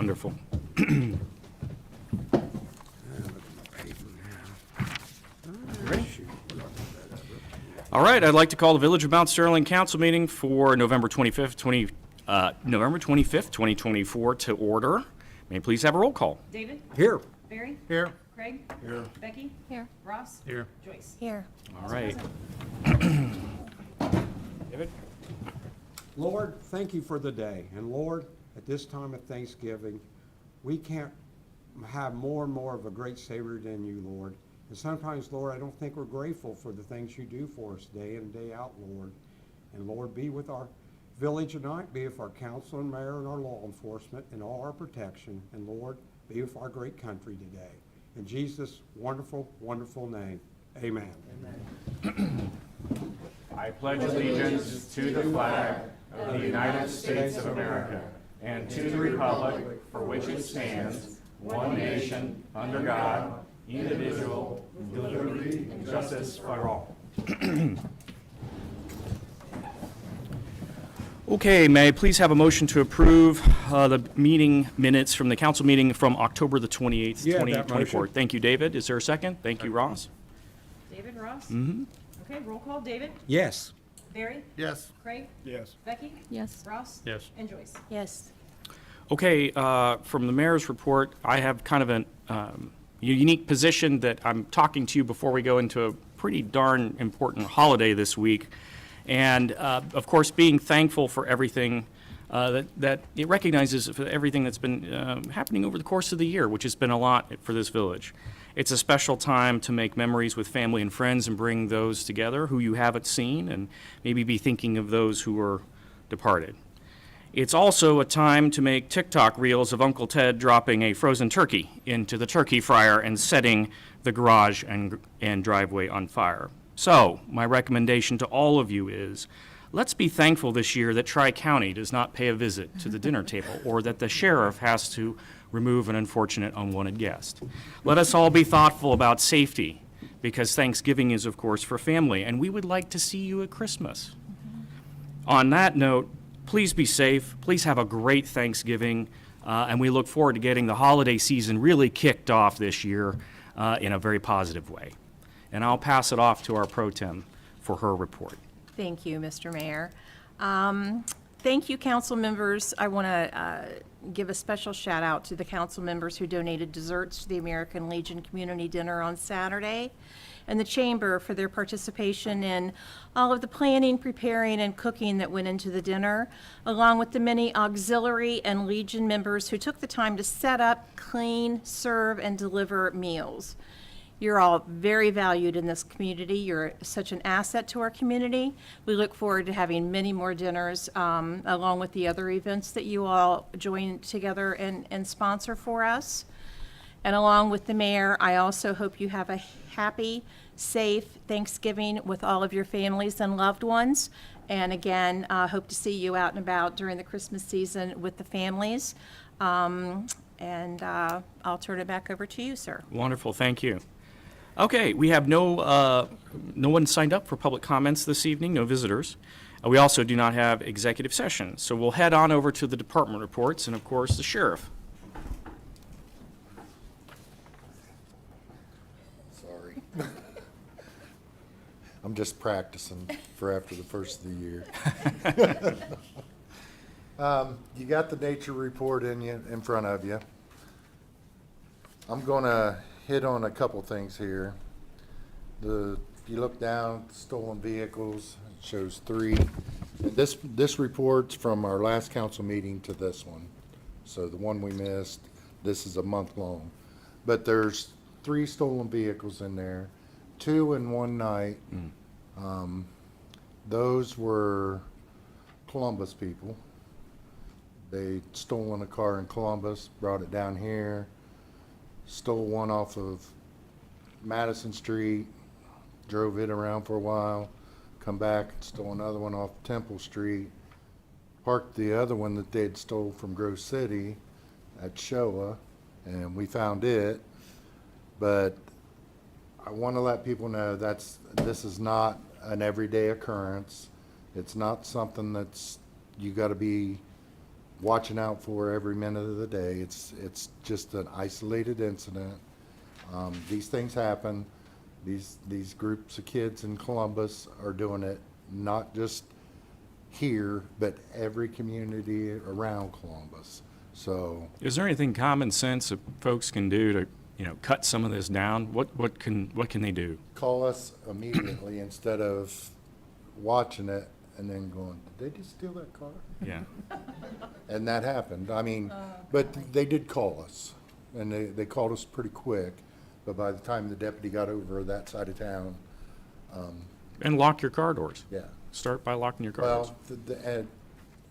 Wonderful. All right, I'd like to call the Village of Mount Sterling Council meeting for November 25th, 2024 to order. May I please have a roll call? David? Here. Barry? Here. Craig? Here. Becky? Here. Ross? Here. Joyce? Here. All right. David? Lord, thank you for the day. And Lord, at this time of Thanksgiving, we can't have more and more of a great Savior than you, Lord. And sometimes, Lord, I don't think we're grateful for the things you do for us day in and day out, Lord. And Lord, be with our village tonight, be with our council and mayor and our law enforcement and all our protection. And Lord, be with our great country today. In Jesus' wonderful, wonderful name, amen. I pledge allegiance to the flag of the United States of America and to the republic for which it stands, one nation, under God, indivisible, with liberty and justice for all. Okay, may I please have a motion to approve the meeting minutes from the council meeting from October the 28th, Yeah, that 2024? motion. Thank you, David. Is there a second? Thank you, Ross. David, Ross? Mm-hmm. Okay, roll call. David? Yes. Barry? Yes. Craig? Yes. Becky? Yes. Ross? Yes. And Joyce? Yes. Okay, from the mayor's report, I have kind of a unique position that I'm talking to you before we go into a pretty darn important holiday this week. And, of course, being thankful for everything that it recognizes for everything that's been happening over the course of the year, which has been a lot for this village. It's a special time to make memories with family and friends and bring those together who you haven't seen and maybe be thinking of those who are departed. It's also a time to make TikTok reels of Uncle Ted dropping a frozen turkey into the turkey fryer and setting the garage and driveway on fire. So, my recommendation to all of you is, let's be thankful this year that Tri-County does not pay a visit to the dinner table, or that the sheriff has to remove an unfortunate unwanted guest. Let us all be thoughtful about safety, because Thanksgiving is, of course, for family, and we would like to see you at Christmas. On that note, please be safe, please have a great Thanksgiving, and we look forward to getting the holiday season really kicked off this year in a very positive way. And I'll pass it off to our pro tem for her report. Thank you, Mr. Mayor. Thank you, council members. I want to give a special shout out to the council members who donated desserts to the American Legion Community Dinner on Saturday, and the Chamber for their participation in all of the planning, preparing, and cooking that went into the dinner, along with the many auxiliary and Legion members who took the time to set up, clean, serve, and deliver meals. You're all very valued in this community. You're such an asset to our community. We look forward to having many more dinners, along with the other events that you all join together and sponsor for us. And along with the mayor, I also hope you have a happy, safe Thanksgiving with all of your families and loved ones. And again, hope to see you out and about during the Christmas season with the families. I'll turn it back over to you, sir. Wonderful, thank you. Okay, we have no one signed up for public comments this evening, no visitors. We also do not have executive session, so we'll head on over to the department reports and, of course, the sheriff. Sorry. I'm just practicing for after the first of the year. You got the nature report in front of you. I'm going to hit on a couple things here. If you look down, stolen vehicles, it shows 3. And this report's from our last council meeting to this one. So the one we missed, this is a month long. But there's 3 stolen vehicles in there, 2 in one night. Those were Columbus people. They stolen a car in Columbus, brought it down here, stole one off of Madison Street, drove it around for a while, come back and stole another one off Temple Street, parked the other one that they'd stole from Grove City at Showa, and we found it. But I want to let people know this is not an everyday occurrence. It's not something that's you got to be watching out for every minute of the day. It's just an isolated incident. These things happen. These groups of kids in Columbus are doing it not just here, but every community around Columbus. So Is there anything common sense that folks can do to, cut some of this down? What can they do? call us immediately instead of watching it and then going, did they just steal that car? Yeah. And that happened. I mean, but they did call us, and they called us pretty quick. But by the time the deputy got over that side of town, And lock your car doors. yeah. Start by locking your car doors. Well,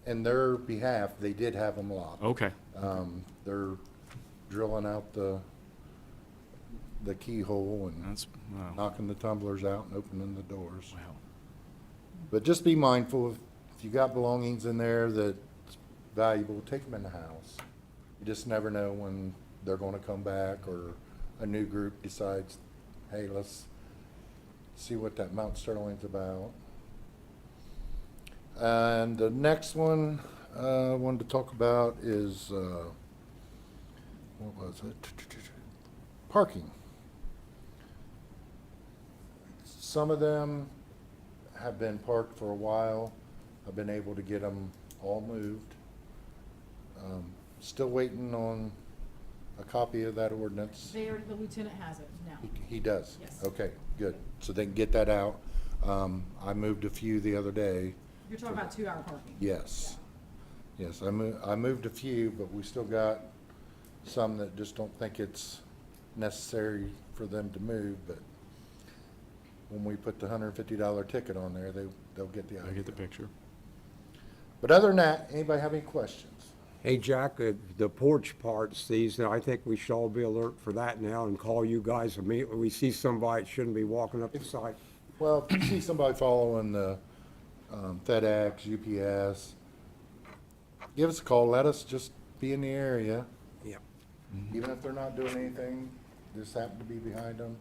in their behalf, they did have them locked. Okay. They're drilling out the keyhole and That's, wow. knocking the tumblers out and opening the doors. Wow. But just be mindful, if you got belongings in there that's valuable, take them in the house. You just never know when they're gonna come back, or a new group decides, hey, let's see what that Mount Sterling's about. And the next one I wanted to talk about is, what was it? Parking. Some of them have been parked for a while. I've been able to get them all moved. Still waiting on a copy of that ordinance. The lieutenant has it now. He does? Yes. Okay, good. So they can get that out. I moved a few the other day. You're talking about 2-hour parking? Yes. Yes, I moved a few, but we still got some that just don't think it's necessary for them to move, but when we put the $150 ticket on there, they'll get the I idea. get the picture. But other than that, anybody have any questions? Hey, Jack, the porch parts, these, I think we should all be alert for that now and call you guys immediately. We see somebody that shouldn't be walking up the side. Well, if you see somebody following the FedEx, UPS, give us a call. Let us just be in the area. Yep. Even if they're not doing anything, just happen to be behind them.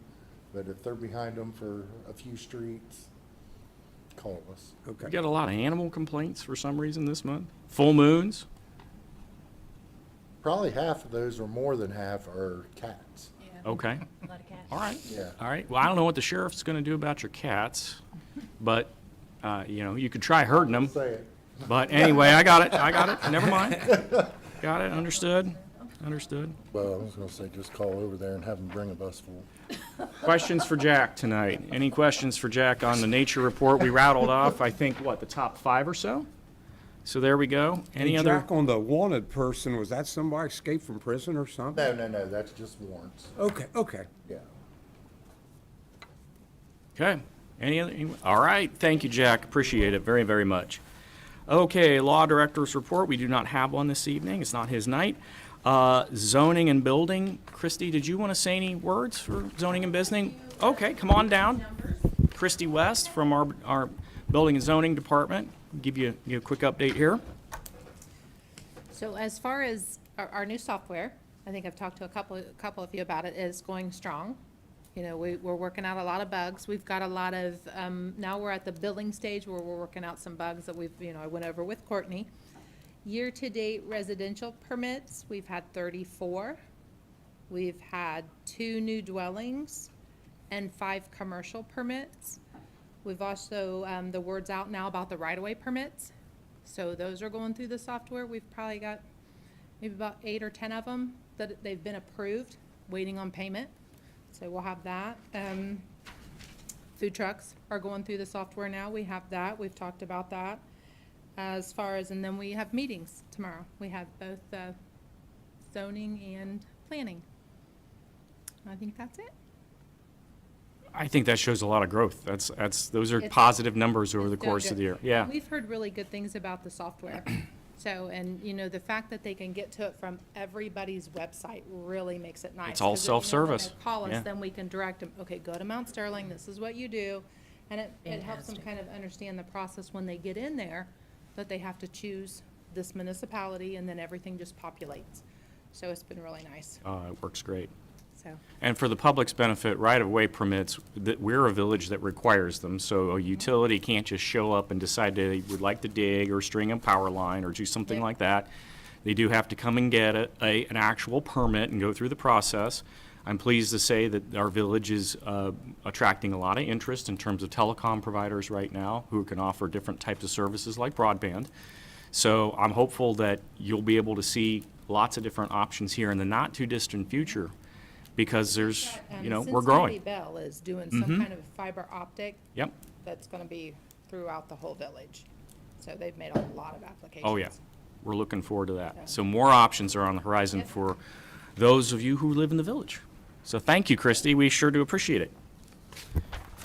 But if they're behind them for a few streets, call us. We Okay. got a lot of animal complaints for some reason this month. Full moons. Probably half of those, or more than half, are cats. Okay. A lot of cash. All right. Yeah. All right. Well, I don't know what the sheriff's going to do about your cats, but, you could try herding them. Say it. But anyway, I got it. Never mind. Got it. Understood. Well, I was gonna say, just call over there and have them bring a bus full. Questions for Jack tonight? Any questions for Jack on the nature report? We rattled off, I think, the top 5 or so? So there we go. Any Hey, other? Jack, on the wanted person, was that somebody escaped from prison or something? No, that's just warrants. Okay. Yeah. Okay. All right. Thank you, Jack. Appreciate it very, very much. Okay, Law Director's report. We do not have one this evening. It's not his night. Zoning and building. Christy, did you want to say any words for zoning and building? Okay, come on down. Christy West from our Building and Zoning Department. Give you a quick update here. So as far as our new software, I think I've talked to a couple of you about it, is going strong. We're working out a lot of bugs. We've got a lot of, now we're at the building stage where we're working out some bugs that I went over with Courtney. Year-to-date residential permits, we've had 34. We've had 2 new dwellings and 5 commercial permits. We've also, the word's out now about the right-of-way permits. So those are going through the software. We've probably got maybe about 8 or 10 of them that they've been approved, waiting on payment. So we'll have that. Food trucks are going through the software now. We have that. We've talked about that. As far as, and then we have meetings tomorrow. We have both zoning and planning. I think that's it. I think that shows a lot of growth. Those are It's- positive numbers over the It's so course of good. the year. Yeah. We've heard really good things about the software. So, and the fact that they can get to it from everybody's website really makes it nice. It's all 'Cause then, when self-service. they call us, Yeah. then we can direct them, okay, go to Mount Sterling, this is what you do. And it helps them kind of understand the process when they get in there, that they have to choose this municipality, and then everything just populates. So it's been really nice, It works great. so. And for the public's benefit, right-of-way permits, we're a village that requires them, so a utility can't just show up and decide they would like to dig or string a power line or do something Yep. like that. They do have to come and get an actual permit and go through the process. I'm pleased to say that our village is attracting a lot of interest in terms of telecom providers right now who can offer different types of services like broadband. So I'm hopeful that you'll be able to see lots of different options here in the not-too-distant future, because there's, you know, we're growing. Cincinnati Bell is doing some kind of fiber optic Yep. that's gonna be throughout the whole village. So they've made a lot of applications. Oh, yeah. We're looking forward to that. So more options are on the horizon for those of you who live in the village. So thank you, Christy. We sure do appreciate it.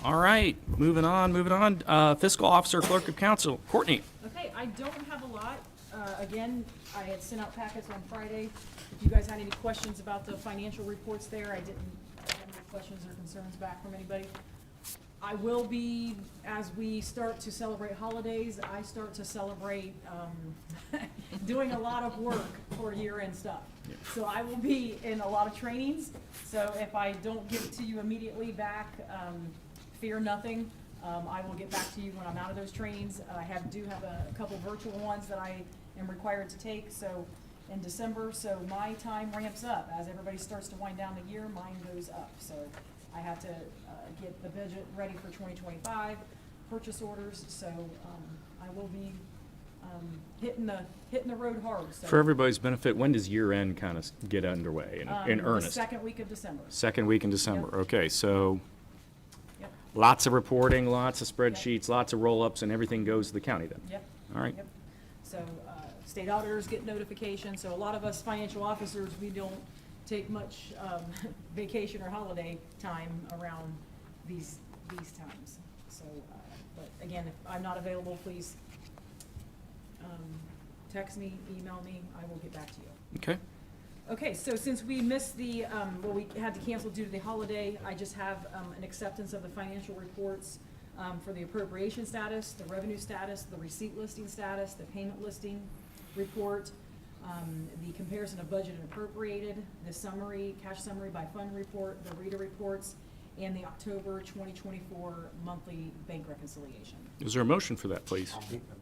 All right, moving on. Fiscal Officer, Clerk of Council, Courtney. Okay, I don't have a lot. Again, I had sent out packets on Friday. If you guys had any questions about the financial reports there, I didn't have any questions or concerns back from anybody. I will be, as we start to celebrate holidays, I start to celebrate doing a lot of work for year-end stuff. So I will be in a lot of trainings, so if I don't get to you immediately back, fear nothing. I will get back to you when I'm out of those trainings. I do have a couple virtual ones that I am required to take, so in December, so my time ramps up. As everybody starts to wind down the year, mine goes up. So I have to get the budget ready for 2025, purchase orders, so I will be hitting the road hard. So, For everybody's benefit, when does year end kind of get underway in the earnest? second week of December. Second week in December. Yep. Okay, so Yep, lots of reporting, lots of spreadsheets, lots of roll-ups, and everything goes to the county then. yep. All right. Yep. So, state auditors get notification, so a lot of us financial officers, we don't take much, vacation or holiday time around these times. So, but again, if I'm not available, please, text me, email me, I will get back to you. Okay. Okay, so since we missed the, well, we had to cancel due to the holiday, I just have an acceptance of the financial reports for the appropriation status, the revenue status, the receipt listing status, the payment listing report, the comparison of budget and appropriated, the summary, cash summary by fund report, the reader reports, and the October 2024 monthly bank reconciliation. Is there a motion for that, please?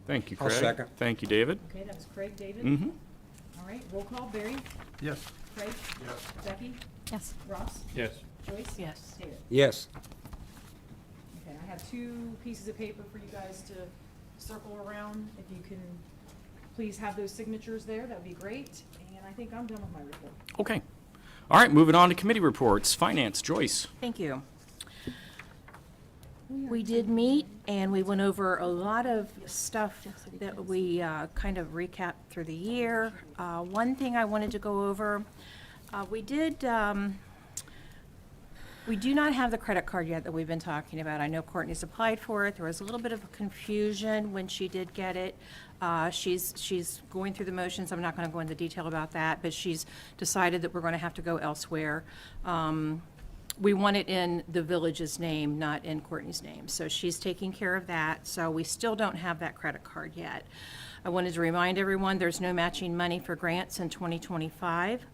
Thank you, I'll Craig. second. Thank you, David. Okay, that was Craig, David? Mm-hmm. All right, roll call, Barry? Yes. Craig? Yes. Becky? Yes. Ross? Yes. Joyce? Yes. David? Yes. Okay, I have 2 pieces of paper for you guys to circle around. If you can please have those signatures there, that would be great. And I think I'm done with my report. Okay. All right, moving on to committee reports. Finance, Joyce. Thank you. We did meet, and we went over a lot of stuff that we kind of recapped through the year. One thing I wanted to go over, we do not have the credit card yet that we've been talking about. I know Courtney's applied for it. There was a little bit of confusion when she did get it. She's going through the motions. I'm not going to go into detail about that, but she's decided that we're going to have to go elsewhere. We want it in the village's name, not in Courtney's name. So she's taking care of that. So we still don't have that credit card yet. I wanted to remind everyone, there's no matching money for grants in 2025.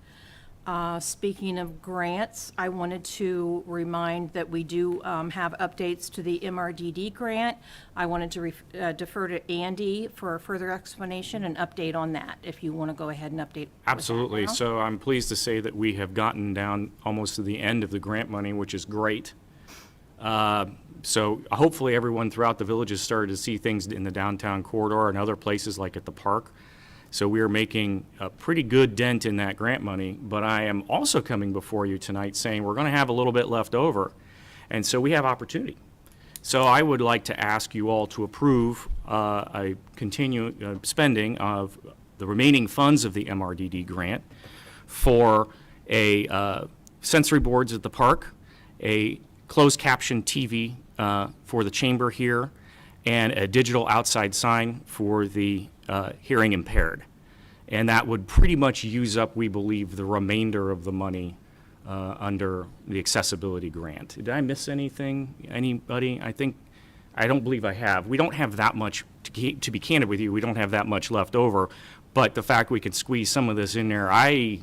Speaking of grants, I wanted to remind that we do have updates to the MRDD grant. I wanted to defer to Andy for a further explanation and update on that, if you want to go ahead and update. with that Absolutely. now. So I'm pleased to say that we have gotten down almost to the end of the grant money, which is great. So hopefully everyone throughout the village has started to see things in the downtown corridor and other places like at the park. So we are making a pretty good dent in that grant money, but I am also coming before you tonight saying we're going to have a little bit left over. And so we have opportunity. So I would like to ask you all to approve a continued spending of the remaining funds of the MRDD grant for a sensory boards at the park, a closed caption TV for the chamber here, and a digital outside sign for the hearing impaired. And that would pretty much use up, we believe, the remainder of the money under the accessibility grant. Did I miss anything? Anybody? I don't believe I have. We don't have that much, to be candid with you, we don't have that much left over. But the fact we could squeeze some of this in there, I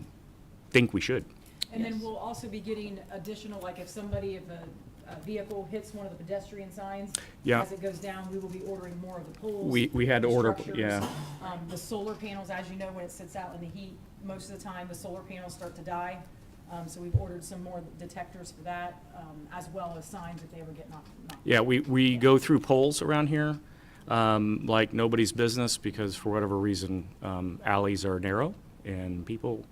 think we should. And then we'll also be getting additional, like if a vehicle hits one of the pedestrian signs, Yeah. as it goes down, we will be ordering more of the poles. We had to order, structures, yeah. The solar panels, as you know, when it sits out in the heat, most of the time, the solar panels start to die. So we've ordered some more detectors for that, as well as signs if they ever get knocked. Yeah, we go through poles around here like nobody's business because for whatever reason, alleys are narrow and people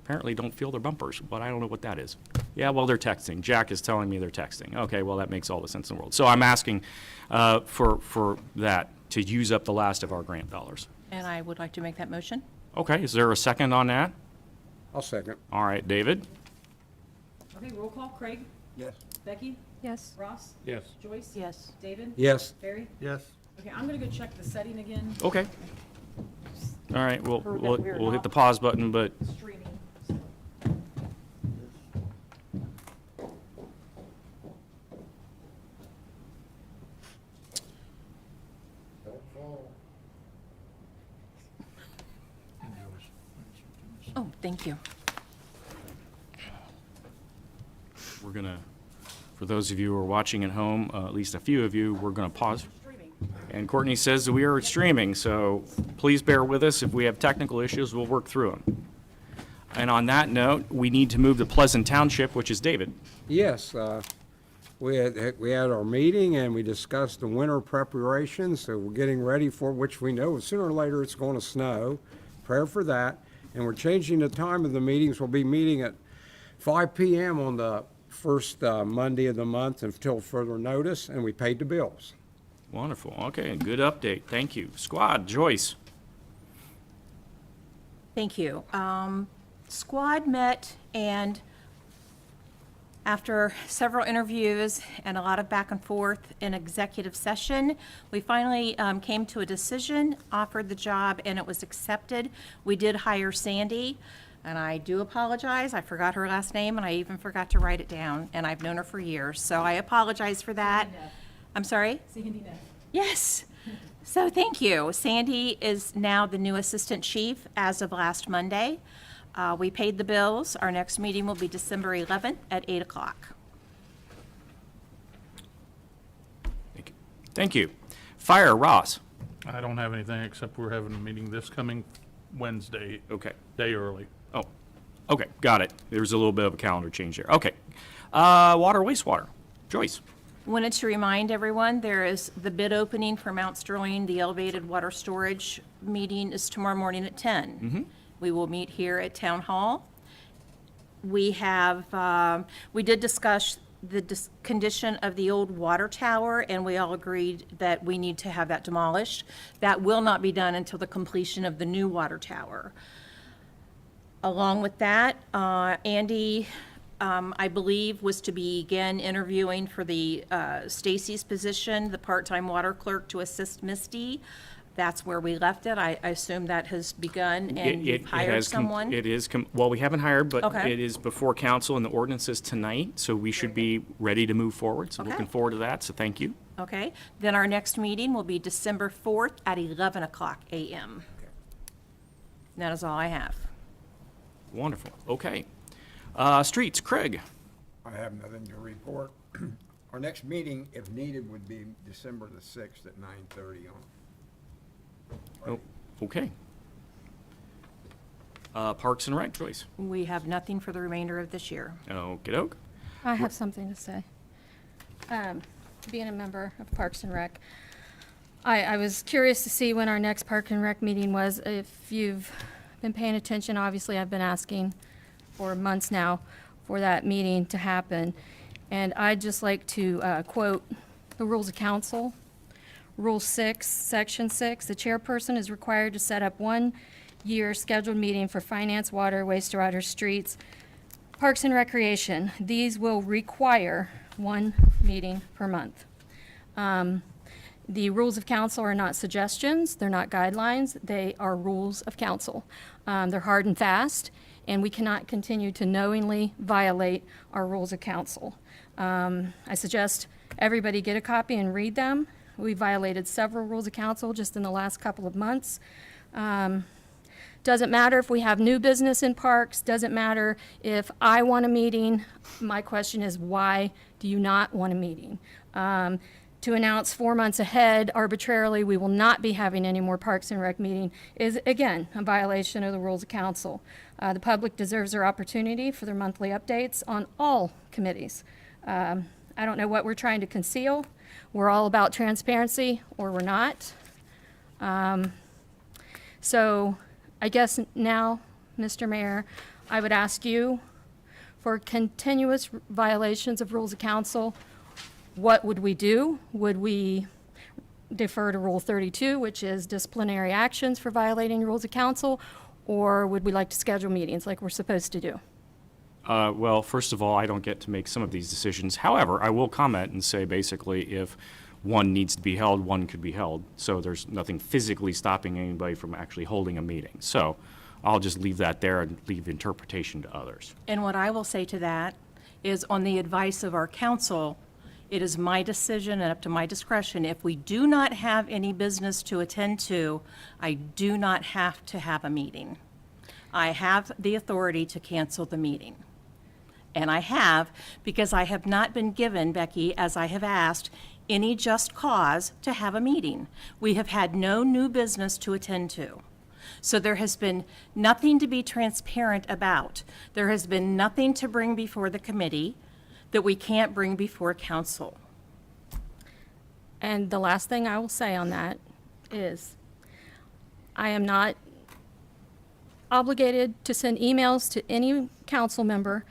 apparently don't feel their bumpers, but I don't know what that is. Yeah, well, they're texting. Jack is telling me they're texting. Okay, well, that makes all the sense in the world. So I'm asking for that, to use up the last of our grant dollars. And I would like to make that motion. Okay, is there a second on that? I'll second. All right, David? Okay, roll call. Craig? Yes. Becky? Yes. Ross? Yes. Joyce? Yes. David? Yes. Barry? Yes. Okay, I'm gonna go check the setting again, Okay. All right, Heard that we're we'll hit not- the pause button, but streaming. Oh, thank you. we're gonna, for those of you who are watching at home, at least a few of you, we're gonna pause. Streaming. And Courtney says that we are streaming, so please bear with us. If we have technical issues, we'll work through them. And on that note, we need to move to Pleasant Township, which is David. Yes, we had our meeting and we discussed the winter preparations, so we're getting ready for, which we know sooner or later it's going to snow. Prayer for that. And we're changing the time of the meetings. We'll be meeting at 5 PM on the first Monday of the month until further notice, and we paid the bills. Wonderful. Okay, good update. Thank you. Squad, Joyce. Thank you. Squad met, and after several interviews and a lot of back and forth in executive session, we finally came to a decision, offered the job, and it was accepted. We did hire Sandy, and I do apologize. I forgot her last name, and I even forgot to write it down, and I've known her for years, so I apologize for that. Neff. I'm sorry? Sandy Neff. Yes. So thank you. Sandy is now the new assistant chief as of last Monday. We paid the bills. Our next meeting will be December 11th at 8 o'clock. Thank you. Thank you. Fire, Ross. I don't have anything except we're having a meeting this coming Wednesday, Okay. day early. Oh, okay, got it. There's a little bit of a calendar change there. Okay. Water, wastewater. Joyce. Wanted to remind everyone, there is the bid opening for Mount Sterling. The elevated water storage meeting is tomorrow morning at 10. We will meet here at Town Hall. We have, we did discuss the condition of the old water tower, and we all agreed that we need to have that demolished. That will not be done until the completion of the new water tower. Along with that, Andy, I believe, was to begin interviewing for the Stacy's position, the part-time water clerk to assist Misty. That's where we left it. I assume that has begun and you've hired someone? It is, well, we haven't hired, but Okay. it is before council and the ordinance is tonight, so we should be ready to move forward. So Okay. looking forward to that, so thank you. Okay, then our next meeting will be December 4th at 11 o'clock a.m. That is all I have. Wonderful, okay. Streets, Craig. I have nothing to report. Our next meeting, if needed, would be December the 6th at 9:30 on. Oh, okay. Parks and Rec, Joyce. We have nothing for the remainder of this year. Okey-doke. I have something to say. Being a member of Parks and Rec, I was curious to see when our next Park and Rec meeting was. If you've been paying attention, obviously I've been asking for months now for that meeting to happen. And I'd just like to quote the rules of council. Rule 6, Section 6, the chairperson is required to set up 1 year scheduled meeting for finance, water, wastewater, streets, Parks and Recreation. These will require 1 meeting per month. The rules of council are not suggestions, they're not guidelines, they are rules of council. They're hard and fast, and we cannot continue to knowingly violate our rules of council. I suggest everybody get a copy and read them. We violated several rules of council just in the last couple of months. Doesn't matter if we have new business in parks, doesn't matter if I want a meeting. My question is, why do you not want a meeting? to announce 4 months ahead arbitrarily we will not be having any more Parks and Rec meeting is, again, a violation of the rules of council. The public deserves their opportunity for their monthly updates on all committees. I don't know what we're trying to conceal. We're all about transparency, or we're not. So I guess now, Mr. Mayor, I would ask you, for continuous violations of rules of council, what would we do? Would we defer to Rule 32, which is disciplinary actions for violating rules of council, or would we like to schedule meetings like we're supposed to do? Well, first of all, I don't get to make some of these decisions. However, I will comment and say basically if one needs to be held, one could be held. So there's nothing physically stopping anybody from actually holding a meeting. So I'll just leave that there and leave interpretation to others. And what I will say to that is, on the advice of our council, it is my decision and up to my discretion. If we do not have any business to attend to, I do not have to have a meeting. I have the authority to cancel the meeting. And I have, because I have not been given, Becky, as I have asked, any just cause to have a meeting. We have had no new business to attend to. So there has been nothing to be transparent about. There has been nothing to bring before the committee that we can't bring before council. And the last thing I will say on that is, I am not obligated to send emails to any council member,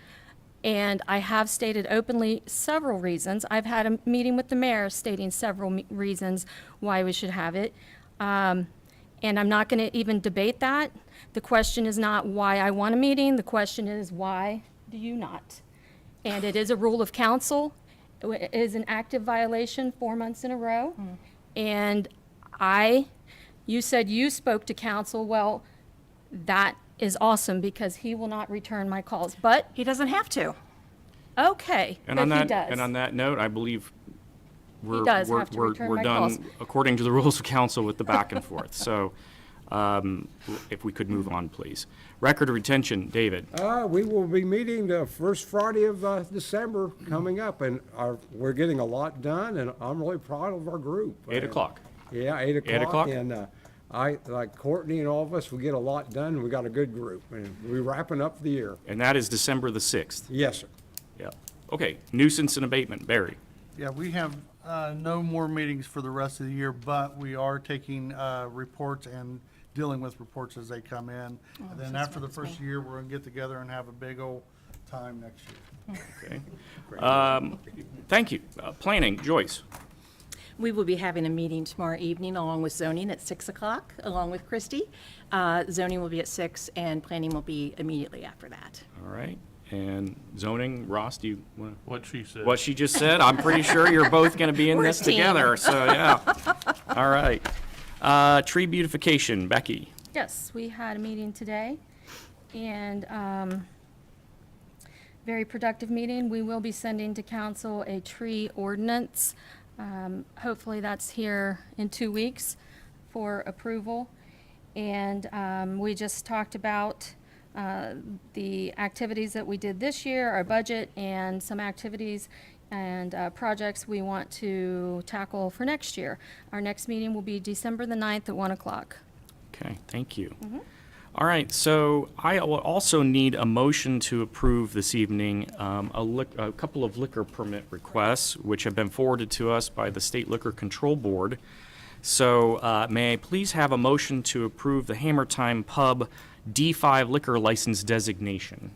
and I have stated openly several reasons. I've had a meeting with the mayor stating several reasons why we should have it. And I'm not going to even debate that. The question is not why I want a meeting. The question is, why do you not? And it is a rule of council. It is an active violation 4 months in a row. And you said you spoke to council. Well, that is awesome, because he will not return my calls. But, He doesn't have to. okay, And but on he that, does. and on that note, I believe we're, does we're, have to we're, return we're my done calls. according to the rules of council with the back and forth. So, if we could move on, please. Record retention, David. We will be meeting the first Friday of December coming up, and we're getting a lot done, and I'm really proud of our group. 8 o'clock. Yeah, 8 o'clock. 8 o'clock? And like Courtney and all of us, we get a lot done, and we got a good group, and we're wrapping up the year. And that is December the 6th. Yes, sir. Yeah. Okay, nuisance and abatement, Barry. Yeah, we have no more meetings for the rest of the year, but we are taking reports and dealing with reports as they come in. And then after the first year, we're gonna get together and have a big old time next year. Okay. Thank you. Planning, Joyce. We will be having a meeting tomorrow evening along with zoning at 6 o'clock, along with Christie. Zoning will be at 6, and planning will be immediately after that. All right. And zoning, Ross, do you want to? What she said. What she just said, I'm pretty sure you're both going to be in We're a this team. together, so yeah. All right. Tree beautification, Becky. Yes, we had a meeting today, and very productive meeting. We will be sending to council a tree ordinance. Hopefully that's here in 2 weeks for approval. And we just talked about the activities that we did this year, our budget, and some activities and projects we want to tackle for next year. Our next meeting will be December the 9th at 1 o'clock. Okay, thank you. All right, so I will also need a motion to approve this evening a couple of liquor permit requests, which have been forwarded to us by the State Liquor Control Board. So may I please have a motion to approve the Hammer Time Pub D5 liquor license designation?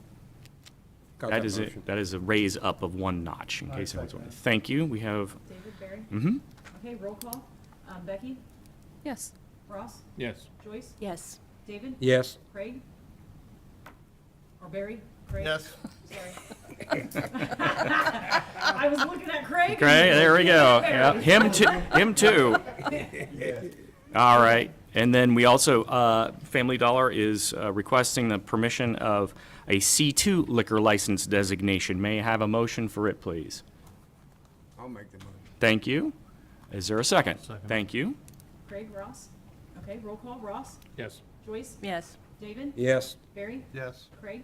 Got That is motion. that is a raise up of one notch, in case anyone's wondering. Thank you. We have, David, Barry? mhm. Okay, roll call. Becky? Yes. Ross? Yes. Joyce? Yes. David? Yes. Craig? Or Barry? Craig? Yes. Sorry. I was looking at Craig. Okay, there we go. Yeah, him too, him too. All right, and then we also, Family Dollar is requesting the permission of a C2 liquor license designation. May I have a motion for it, please? I'll make the motion. Thank you. Is there a second? Second. Thank you. Craig, Ross? Okay, roll call. Ross? Yes. Joyce? Yes. David? Yes. Barry? Yes. Craig?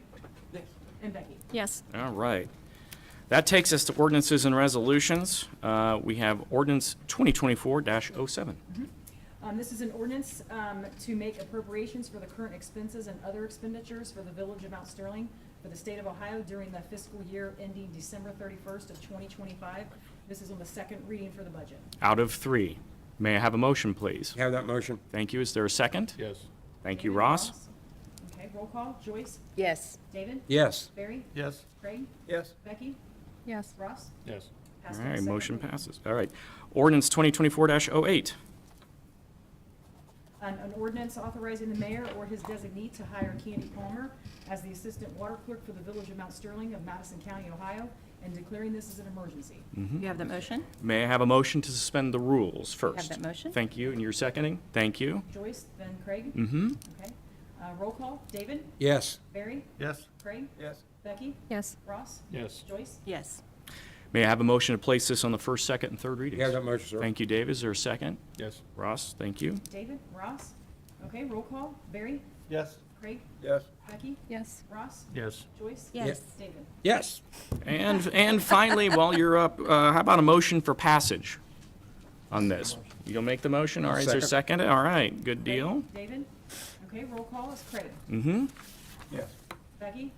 And Becky? Yes. All right. That takes us to ordinances and resolutions. We have ordinance 2024-07. This is an ordinance to make appropriations for the current expenses and other expenditures for the Village of Mount Sterling for the state of Ohio during the fiscal year ending December 31st of 2025. This is on the second reading for the budget. Out of 3. May I have a motion, please? Have that motion? Thank you. Is there a second? Yes. Thank you, David, Ross. Okay, roll call. Joyce? Yes. David? Yes. Barry? Yes. Craig? Yes. Becky? Yes. Ross? Yes. All Passed on right, second motion reading. passes. All right. Ordinance 2024-08. An ordinance authorizing the mayor or his designee to hire Candy Palmer as the assistant water clerk for the Village of Mount Sterling of Madison County, Ohio, and declaring this as an emergency. You have that motion? May I have a motion to suspend the rules first? that motion. Thank you, and you're seconding? Thank you. Joyce, then Craig? Mm-hmm. Okay. Roll call. David? Yes. Barry? Yes. Craig? Yes. Becky? Yes. Ross? Yes. Joyce? Yes. May I have a motion to place this on the first, second, and third readings? Have that motion, sir? Thank you, Dave. Is there a second? Yes. Ross, thank you. David? Ross? Okay, roll call. Barry? Yes. Craig? Yes. Becky? Yes. Ross? Yes. Joyce? Yes. David? Yes. And finally, while you're up, how about a motion for passage on this? You'll make the motion? All right, is there a second? All right, good deal. David? Okay, roll call is Craig. Mm-hmm. Yes. Becky?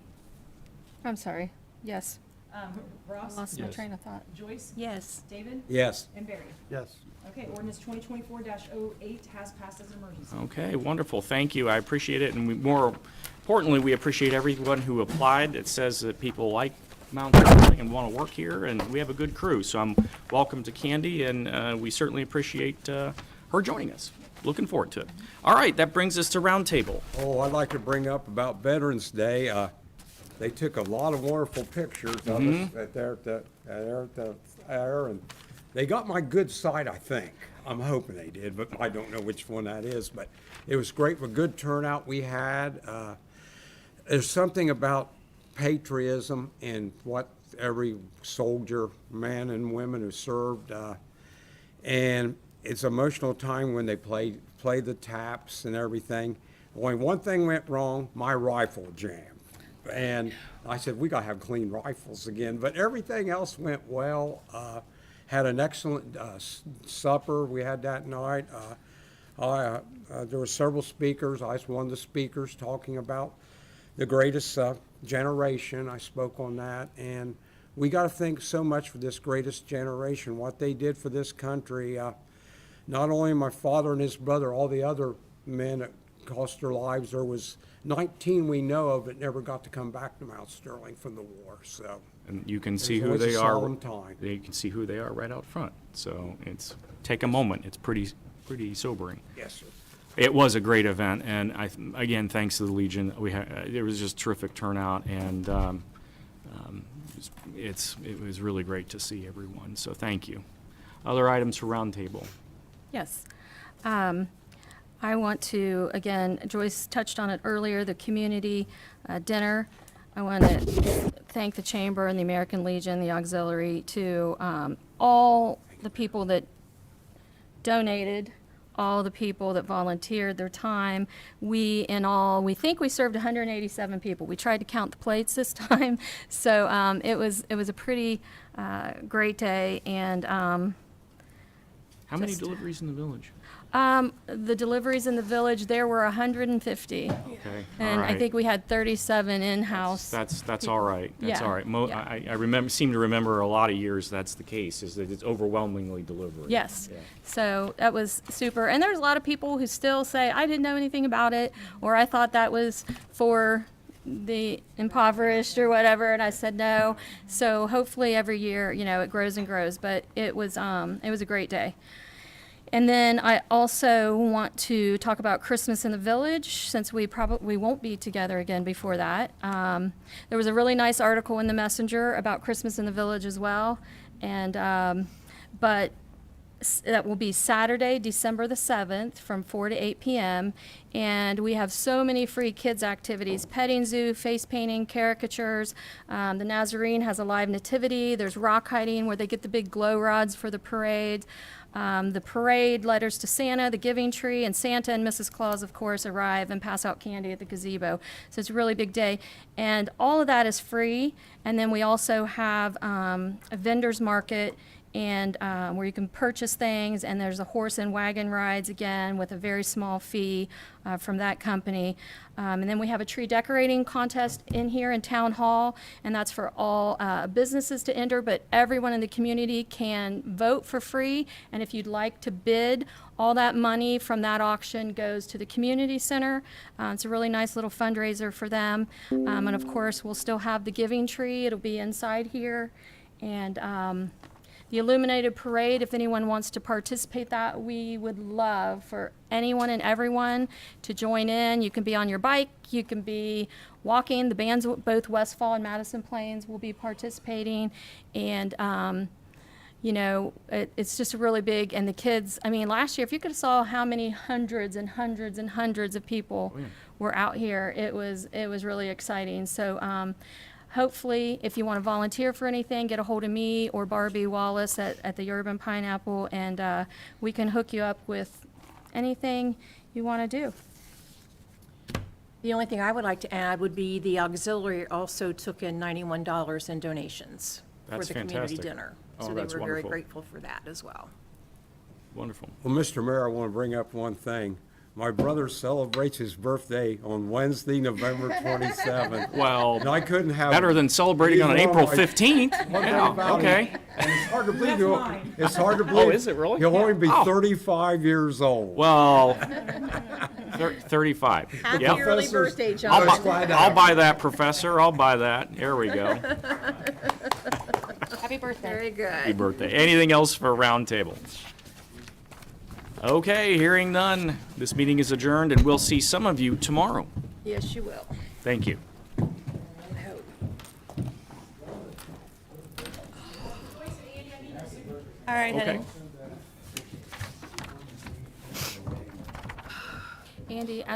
I'm sorry. Yes. Ross? Lost my Yes. train of thought. Joyce? Yes. David? Yes. And Barry? Yes. Okay, ordinance 2024-08 has passed as an emergency. Okay, wonderful. Thank you. I appreciate it. And more importantly, we appreciate everyone who applied. It says that people like Mount Sterling and want to work here, and we have a good crew. So I'm welcome to Candy, and we certainly appreciate her joining us. Looking forward to it. All right, that brings us to roundtable. Oh, I'd like to bring up about Veterans Day. They took a lot of wonderful pictures of us at there, and they got my good side, I think. I'm hoping they did, but I don't know which one that is. But it was great, a good turnout we had. There's something about patriotism in what every soldier, man and women who served, and it's an emotional time when they play the taps and everything. Only one thing went wrong: my rifle jammed. And I said, we gotta have clean rifles again. But everything else went well. Had an excellent supper we had that night. There were several speakers. I was one of the speakers talking about the greatest generation. I spoke on that. And we got to thank so much for this greatest generation, what they did for this country. Not only my father and his brother, all the other men that cost their lives. There was 19 we know of that never got to come back to Mount Sterling from the war. So And you can see It who was a they are. solemn time. You can see who they are right out front. So take a moment. It's pretty sobering. yes, sir. It was a great event, and again, thanks to the Legion, there was just terrific turnout, and it was really great to see everyone. So thank you. Other items for roundtable. Yes. I want to, again, Joyce touched on it earlier, the community dinner. I want to thank the Chamber and the American Legion, the auxiliary, to all the people that donated, all the people that volunteered their time. We think we served 187 people. We tried to count the plates this time, so it was a pretty great day. And How many Just- deliveries in the village? the deliveries in the village, there were 150. Okay, all And I right. think we had 37 in-house. That's all right. That's Yeah, all right. yeah. I seem to remember a lot of years that's the case, is that it's overwhelmingly delivery. Yes. Yeah. So that was super. And there's a lot of people who still say, I didn't know anything about it, or I thought that was for the impoverished or whatever. And I said no. So hopefully every year, it grows and grows. But it was a great day. And then I also want to talk about Christmas in the Village, since we won't be together again before that. There was a really nice article in the Messenger about Christmas in the Village as well. And but that will be Saturday, December the 7th from 4 to 8 p.m. And we have so many free kids activities: petting zoo, face painting, caricatures. The Nazarene has a live nativity. There's rock hiding where they get the big glow rods for the parade. The parade, letters to Santa, the giving tree, and Santa and Mrs. Claus, of course, arrive and pass out candy at the gazebo. So it's a really big day. And all of that is free. And then we also have a vendor's market and where you can purchase things, and there's a horse and wagon rides again with a very small fee from that company. And then we have a tree decorating contest in here in Town Hall, and that's for all businesses to enter, but everyone in the community can vote for free. And if you'd like to bid, all that money from that auction goes to the community center. It's a really nice little fundraiser for them. And of course, we'll still have the giving tree. It'll be inside here. And the illuminated parade, if anyone wants to participate that, we would love for anyone and everyone to join in. You can be on your bike, you can be walking. The bands, both Westfall and Madison Plains, will be participating. And, you know, it's just really big. And the kids, I mean, last year, if you could have saw how many hundreds and hundreds and hundreds of people were out here, it was really exciting. So, hopefully, if you want to volunteer for anything, get a hold of me or Barbie Wallace at the Urban Pineapple, and we can hook you up with anything you want to do. The only thing I would like to add would be the auxiliary also took in $91 in donations for That's the community fantastic. dinner. Oh, So they that's were very wonderful. grateful for that as well. Wonderful. Well, Mr. Mayor, I want to bring up one thing. My brother celebrates his birthday on Wednesday, November 27th. Well, And I couldn't have. better than celebrating on any April more- 15th. One thing Yeah, about okay. him, and it's hard to believe. That's he'll- mine. It's hard to believe. is it really? He'll only be Oh. 35 years old. Well, 35. Happy Yep. early Professors- birthday, I'll, John. Just glad to I'll have buy that, Professor. I'll buy that. There we go. Happy birthday. Very good. Happy birthday. Anything else for roundtable? Okay, hearing none. This meeting is adjourned, and we'll see some of you tomorrow. Yes, you will. Thank you. All right, Okay. honey. Andy, as